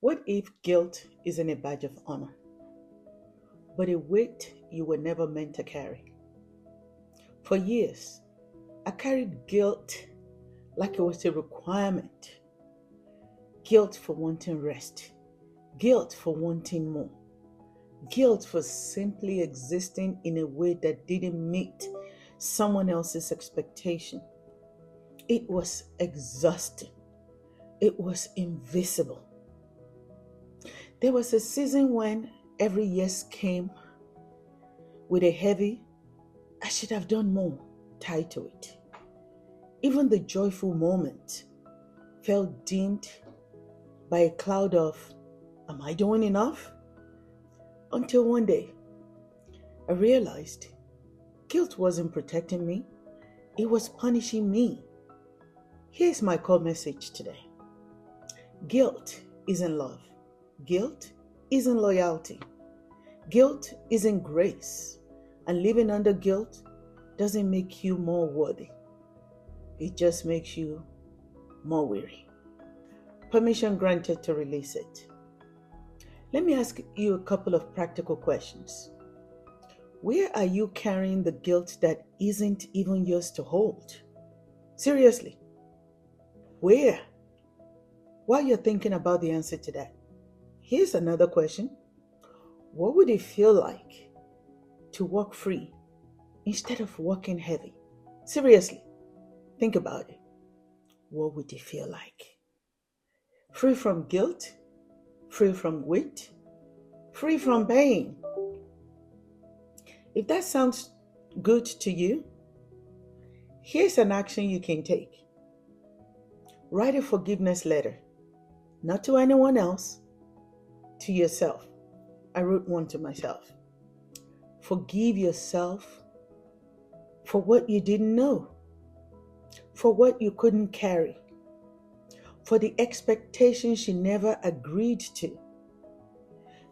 What if guilt isn't a badge of honor, but a weight you were never meant to carry? For years, I carried guilt like it was a requirement. Guilt for wanting rest, guilt for wanting more, guilt for simply existing in a way that didn't meet someone else's expectation. It was exhausting. It was invisible. There was a season when every yes came with a heavy, I should have done more tied to it. Even the joyful moment felt dimmed by a cloud of, am I doing enough? Until one day, I realized guilt wasn't protecting me, it was punishing me. Here's my core message today. Guilt isn't love. Guilt isn't loyalty. Guilt isn't grace. And living under guilt doesn't make you more worthy. It just makes you more weary. Permission granted to release it. Let me ask you a couple of practical questions. Where are you carrying the guilt that isn't even yours to hold? Seriously. Where? While you're thinking about the answer to that, here's another question. What would it feel like to walk free instead of walking heavy? Seriously, think about it. What would it feel like? Free from guilt, free from weight, free from pain. If that sounds good to you, here's an action you can take. Write a forgiveness letter, not to anyone else, to yourself. I wrote one to myself. Forgive yourself for what you didn't know, for what you couldn't carry, for the expectations you never agreed to.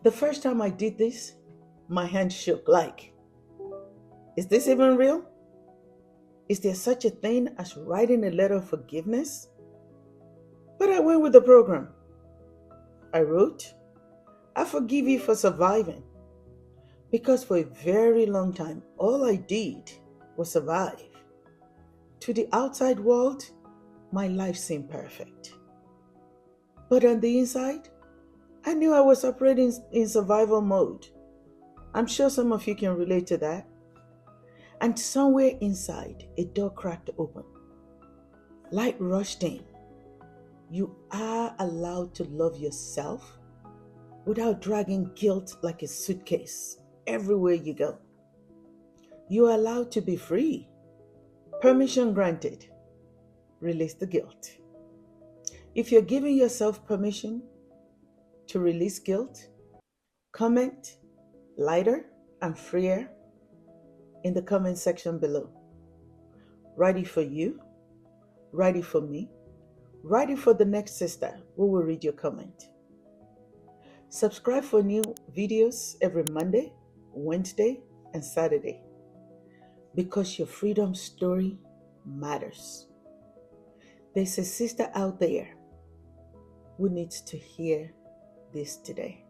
The first time I did this, my hand shook like, is this even real? Is there such a thing as writing a letter of forgiveness? But I went with the program. I wrote, I forgive you for surviving. Because for a very long time, all I did was survive. To the outside world, my life seemed perfect. But on the inside, I knew I was operating in survival mode. I'm sure some of you can relate to that. And somewhere inside, a door cracked open. Light rushed in. You are allowed to love yourself without dragging guilt like a suitcase everywhere you go. You are allowed to be free. Permission granted. Release the guilt. If you're giving yourself permission to release guilt, comment lighter and freer in the comment section below. Write it for you, write it for me, write it for the next sister who will read your comment. Subscribe for new videos every Monday, Wednesday, and Saturday because your freedom story matters. There's a sister out there who needs to hear this today.